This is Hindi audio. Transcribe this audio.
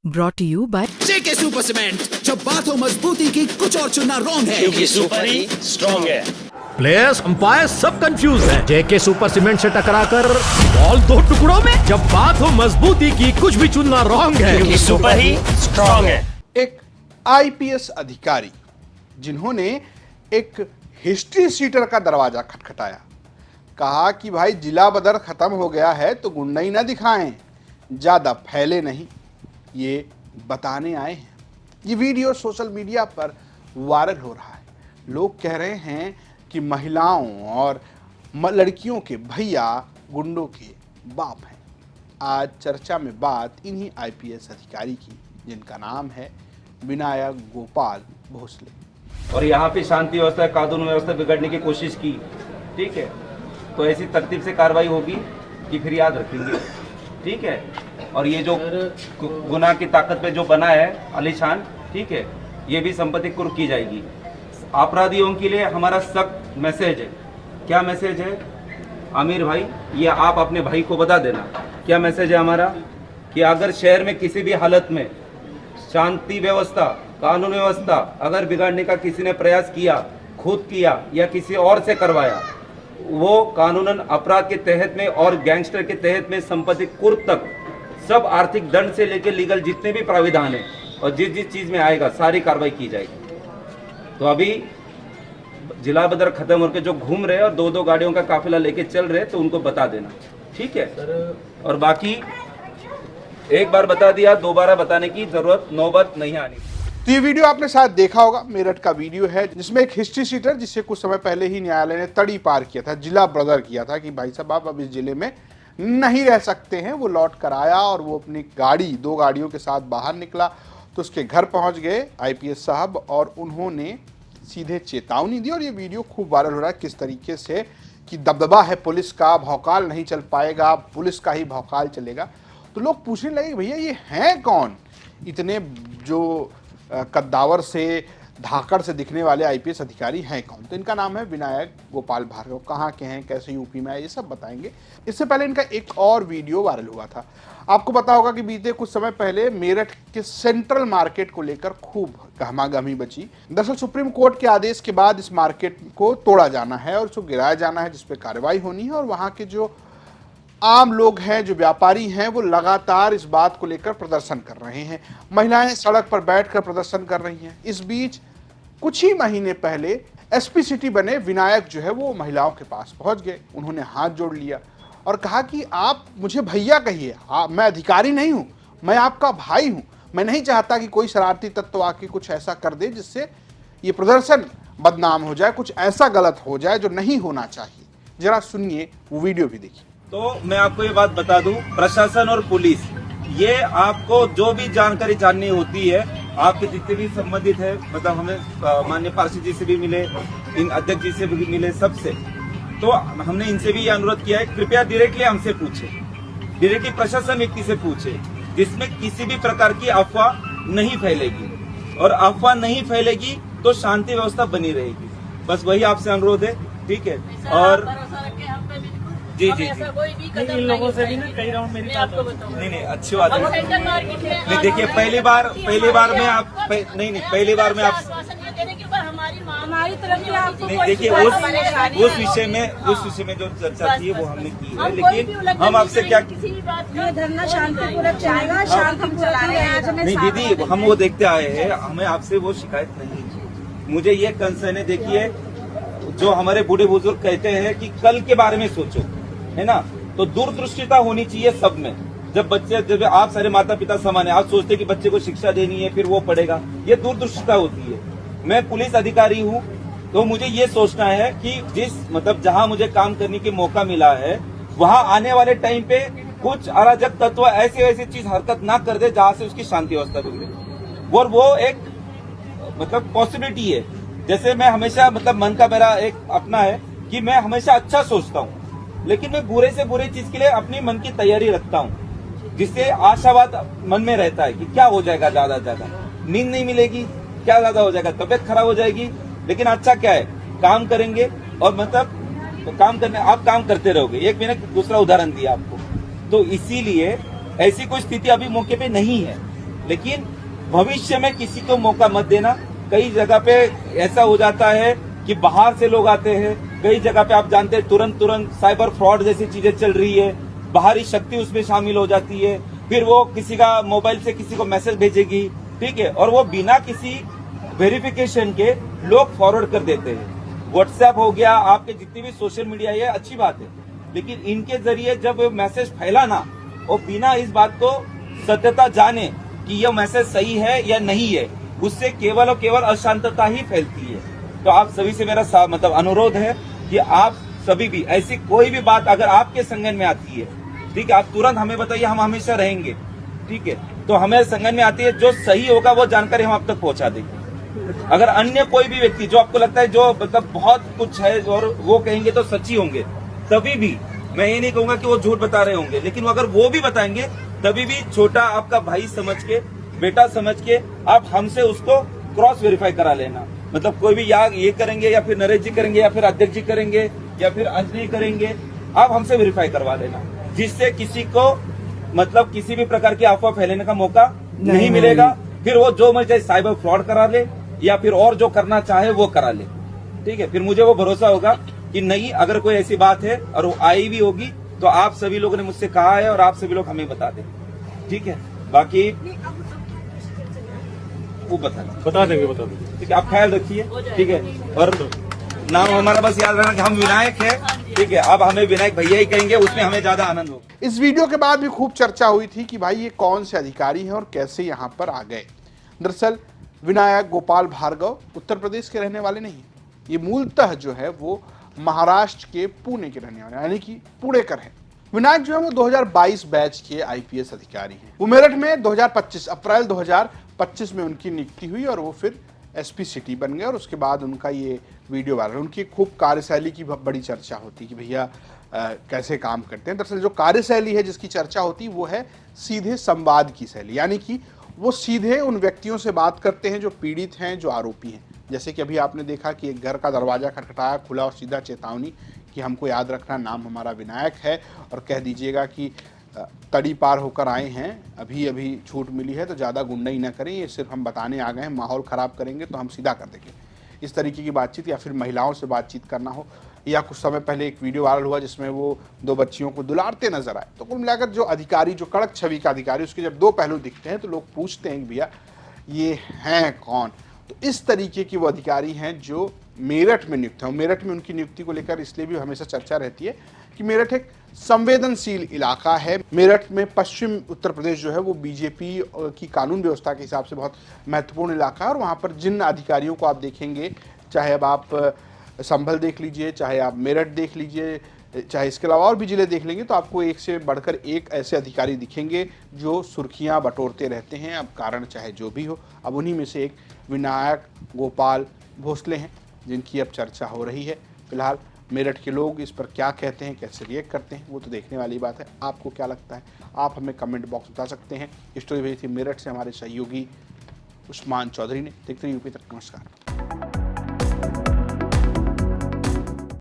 Brought to you by JK super cement. जब बात हो मजबूती की, कुछ और चुनना रॉन्ग है, क्योंकि सुपर ही स्ट्रॉन्ग है। प्लेयर्स अंपायर सब कंफ्यूज है। जेके सुपर सीमेंट से टकराकर बॉल दो टुकड़ों में। जब बात हो मजबूती की, कुछ भी चुनना रॉन्ग है, क्योंकि सुपर ही स्ट्रॉन्ग है। एक आईपीएस अधिकारी जिन्होंने एक हिस्ट्री सीटर का दरवाजा खटखटाया, कहा कि भाई जिला बदर खत्म हो गया है तो गुंडई ना दिखाएं, ज्यादा फैले नहीं, ये बताने आए हैं। ये वीडियो सोशल मीडिया पर वायरल हो रहा है। लोग कह रहे हैं कि महिलाओं और लड़कियों के भैया गुंडों के बाप हैं। आज चर्चा में बात इन्हीं आईपीएस अधिकारी की, जिनका नाम है विनायक गोपाल भोसले। और यहाँ पे शांति व्यवस्था, कानून व्यवस्था बिगड़ने की कोशिश की, ठीक है, तो ऐसी तरतीब से कार्रवाई होगी कि फिर याद रखेंगे, ठीक है। और ये जो गुनाह की ताकत पे जो बना है आलीशान, ठीक है, ये भी संपत्ति कुर्क की जाएगी। अपराधियों के लिए हमारा सख्त मैसेज है। क्या मैसेज है आमिर भाई, ये आप अपने भाई को बता देना। क्या मैसेज है हमारा कि अगर शहर में किसी भी हालत में शांति व्यवस्था, कानून व्यवस्था अगर बिगाड़ने का किसी ने प्रयास किया, खुद किया या किसी और से करवाया, वो कानूनन अपराध के तहत में और गैंगस्टर के तहत में संपत्ति कुर्क तक सब आर्थिक दंड से लेकर लीगल जितने भी प्राविधान है और जिस जिस चीज में आएगा सारी कार्रवाई की जाएगी। तो अभी जिला बदर खत्म होकर जो घूम रहे और दो गाड़ियों का काफिला लेके चल रहे, तो उनको बता देना, ठीक है। और बाकी एक बार बता दिया, दोबारा बताने की जरूरत नौबत नहीं आनी। तो ये वीडियो आपने शायद देखा होगा, मेरठ का वीडियो है, जिसमें एक हिस्ट्री सीटर, जिससे कुछ समय पहले ही न्यायालय ने तड़ी पार किया था, जिला बदर किया था कि भाई साहब आप अब इस जिले में नहीं रह सकते हैं, वो लौट कर आया और वो अपनी गाड़ी, दो गाड़ियों के साथ बाहर निकला तो उसके घर पहुंच गए आईपीएस साहब और उन्होंने सीधे चेतावनी दी। और ये वीडियो खूब वायरल हो रहा है किस तरीके से कि दबदबा है पुलिस का, भौकाल नहीं चल पाएगा, पुलिस का ही भौकाल चलेगा। तो लोग पूछने लगे भैया ये हैं कौन, इतने जो कद्दावर से, धाकड़ से दिखने वाले आईपीएस अधिकारी हैं कौन। तो इनका नाम है विनायक गोपाल भार्गव। कहाँ के हैं, कैसे यूपी में है, ये सब बताएंगे। इससे पहले इनका एक और वीडियो वायरल हुआ था। आपको पता होगा कि बीते कुछ समय पहले मेरठ के सेंट्रल मार्केट को लेकर खूब गहमागहमी बची। दरअसल सुप्रीम कोर्ट के आदेश के बाद इस मार्केट को तोड़ा जाना है और उसको गिराया जाना है, जिसपे कार्रवाई होनी है। और वहाँ के जो आम लोग हैं, जो व्यापारी हैं, वो लगातार इस बात को लेकर प्रदर्शन कर रहे हैं। महिलाएं सड़क पर बैठकर प्रदर्शन कर रही हैं। इस बीच कुछ ही महीने पहले एसपी सिटी बने विनायक जो है वो महिलाओं के पास पहुंच गए। उन्होंने हाथ जोड़ लिया और कहा कि आप मुझे भैया कहिए, मैं अधिकारी नहीं हूं, मैं आपका भाई हूं। मैं नहीं चाहता कि कोई शरारती तत्व आके कुछ ऐसा कर दे जिससे ये प्रदर्शन बदनाम हो जाए, कुछ ऐसा गलत हो जाए जो नहीं होना चाहिए। जरा सुनिए, वो वीडियो भी देखिए। तो मैं आपको ये बात बता दूं, प्रशासन और पुलिस, ये आपको जो भी जानकारी जाननी होती है, आपके जितने भी संबंधित है, मतलब हमें माननीय पार्षद जी से भी मिले, इन अध्यक्ष जी से भी मिले, सबसे, तो हमने इनसे भी ये अनुरोध किया है, कृपया डायरेक्टली हमसे पूछे, डायरेक्टली प्रशासन व्यक्ति से पूछे, जिसमें किसी भी प्रकार की अफवाह नहीं फैलेगी। और अफवाह नहीं फैलेगी तो शांति व्यवस्था बनी रहेगी। बस वही आपसे अनुरोध है, ठीक है। और जी जी जी, इन लोगों से भी ना कई राउंड मेरी बात नहीं अच्छी बात है। नहीं देखिए, पहली बार में आप पहली बार में आप हमारी तरफ से आपको नहीं, देखिए उस विषय में जो चर्चा थी वो हमने की है, लेकिन हम आपसे क्या, किसी भी बात का धरना शांतिपूर्वक चलेगा, शांत हम चला रहे हैं। नहीं दीदी, हम वो देखते आए हैं, हमें आपसे वो शिकायत नहीं। मुझे ये कंसर्न है, देखिए जो हमारे बूढ़े बुजुर्ग कहते हैं कि कल के बारे में सोचो, है ना, तो दूरदृष्टिता होनी चाहिए सब में। जब आप सारे माता पिता समान है, आप सोचते कि बच्चे को शिक्षा देनी है, फिर वो पढ़ेगा, ये दूरदृष्टिता होती है। मैं पुलिस अधिकारी हूँ, तो मुझे ये सोचना है कि जहाँ मुझे काम करने की मौका मिला है, वहाँ आने वाले टाइम पे कुछ अराजक तत्व ऐसी चीज हरकत ना कर दे जहाँ से उसकी शांति व्यवस्था बिगड़े। और वो एक पॉसिबिलिटी है। जैसे मैं हमेशा मन का मेरा एक अपना है कि मैं हमेशा अच्छा सोचता हूँ, लेकिन मैं बुरे से बुरे चीज के लिए अपनी मन की तैयारी रखता हूँ, जिससे आशावाद मन में रहता है कि क्या हो जाएगा, ज्यादा नींद नहीं मिलेगी, क्या ज्यादा हो जाएगा, तबियत खराब हो जाएगी, लेकिन अच्छा क्या है, काम करेंगे और काम करने आप काम करते रहोगे। एक मैंने दूसरा उदाहरण दिया आपको, तो इसीलिए ऐसी कोई स्थिति अभी मौके पे नहीं है, लेकिन भविष्य में किसी को मौका मत देना। कई जगह पे ऐसा हो जाता है कि बाहर से लोग आते हैं, कई जगह पे आप जानते हैं तुरंत साइबर फ्रॉड जैसी चीजें चल रही है, बाहरी शक्ति उसमें शामिल हो जाती है, फिर वो किसी का मोबाइल से किसी को मैसेज भेजेगी, ठीक है, और वो बिना किसी वेरिफिकेशन के लोग फॉरवर्ड कर देते हैं। व्हाट्सएप हो गया, आपके जितनी भी सोशल मीडिया है, अच्छी बात है, लेकिन इनके जरिए जब मैसेज फैलाना और बिना इस बात को सत्यता जाने कि यह मैसेज सही है या नहीं है, उससे केवल और केवल अशांतता ही फैलती है। तो आप सभी से मेरा मतलब अनुरोध है कि आप सभी भी ऐसी कोई भी बात अगर आपके संज्ञान में आती है, ठीक है, आप तुरंत हमें बताइए, हम हमेशा रहेंगे, ठीक है। तो हमें संज्ञान में आती है, जो सही होगा वो जानकारी हम आप तक पहुंचा देंगे। अगर अन्य कोई भी व्यक्ति जो आपको लगता है जो मतलब बहुत कुछ है और वो कहेंगे तो सच्ची होंगे, तभी भी मैं ये नहीं कहूंगा कि वो झूठ बता रहे होंगे, लेकिन अगर वो भी बताएंगे तभी भी छोटा आपका भाई समझ के, बेटा समझ के आप हमसे उसको क्रॉस वेरीफाई करा लेना। मतलब कोई भी या ये करेंगे या फिर नरेश जी करेंगे या फिर अध्यक्ष जी करेंगे या फिर अंजलि करेंगे, आप हमसे वेरीफाई करवा लेना, जिससे किसी को मतलब किसी भी प्रकार की अफवाह फैलाने का मौका नहीं मिलेगा। फिर वो जो मर्जी साइबर फ्रॉड करा ले या फिर और जो करना चाहे वो करा ले, ठीक है। फिर मुझे वो भरोसा होगा कि नहीं, अगर कोई ऐसी बात है और वो आई भी होगी तो आप सभी लोगों ने मुझसे कहा है और आप सभी लोग हमें बता दें, ठीक है। बाकी वो बता देंगे, ठीक है। आप ख्याल रखिए, ठीक है। और नाम हमारा बस याद रखना कि हम विनायक है, ठीक है। अब हमें विनायक भैया ही कहेंगे, उसमें हमें ज्यादा आनंद होगा। इस वीडियो के बाद भी खूब चर्चा हुई थी कि भाई ये कौन से अधिकारी हैं और कैसे यहाँ पर आ गए। दरअसल विनायक गोपाल भार्गव उत्तर प्रदेश के रहने वाले नहीं, ये मूलतः जो है वो महाराष्ट्र के पुणे के रहने वाले, यानी कि पुणेकर हैं। विनायक जो है वो 2022 बैच के आईपीएस अधिकारी हैं। वो मेरठ में अप्रैल 2025 में उनकी नियुक्ति हुई और वो फिर एसपी सिटी बन गए और उसके बाद उनका ये वीडियो वायरल। उनकी खूब कार्यशैली की बड़ी चर्चा होती कि भैया कैसे काम करते हैं। दरअसल जो कार्यशैली है जिसकी चर्चा होती वो है सीधे संवाद की शैली, यानी कि वो सीधे उन व्यक्तियों से बात करते हैं जो पीड़ित हैं, जो आरोपी हैं। जैसे कि अभी आपने देखा कि एक घर का दरवाजा खटखटाया, खुला और सीधा चेतावनी कि हमको याद रखना, नाम हमारा विनायक है और कह दीजिएगा कि तड़ी पार होकर आए हैं, अभी अभी छूट मिली है तो ज़्यादा गुंडाई ना करें, ये सिर्फ हम बताने आ गए हैं, माहौल ख़राब करेंगे तो हम सीधा कर देंगे। इस तरीके की बातचीत, या फिर महिलाओं से बातचीत करना हो, या कुछ समय पहले एक वीडियो वायरल हुआ जिसमें वो 2 बच्चियों को दुलारते नजर आए। तो कुल मिलाकर जो अधिकारी, जो कड़क छवि का अधिकारी, उसके जब 2 पहलू दिखते हैं तो लोग पूछते हैं कि भैया ये हैं कौन। तो इस तरीके के वो अधिकारी हैं जो मेरठ में नियुक्त हैं। मेरठ में उनकी नियुक्ति को लेकर इसलिए भी हमेशा चर्चा रहती है कि मेरठ एक संवेदनशील इलाका है। मेरठ में पश्चिम उत्तर प्रदेश जो है वो बीजेपी की कानून व्यवस्था के हिसाब से बहुत महत्वपूर्ण इलाका है और वहाँ पर जिन अधिकारियों को आप देखेंगे, चाहे अब आप संभल देख लीजिए, चाहे आप मेरठ देख लीजिए, चाहे इसके अलावा और भी जिले देख लेंगे, तो आपको एक से बढ़कर एक ऐसे अधिकारी दिखेंगे जो सुर्खियां बटोरते रहते हैं। अब कारण चाहे जो भी हो, अब उन्हीं में से एक विनायक गोपाल भोसले हैं जिनकी अब चर्चा हो रही है। फिलहाल मेरठ के लोग इस पर क्या कहते हैं, कैसे रिएक्ट करते हैं, वो तो देखने वाली बात है। आपको क्या लगता है, आप हमें कमेंट बॉक्स बता सकते हैं। स्टोरी भेजी थी मेरठ से हमारे सहयोगी उस्मान चौधरी ने। देखते रहिए यूपी तक। नमस्कार।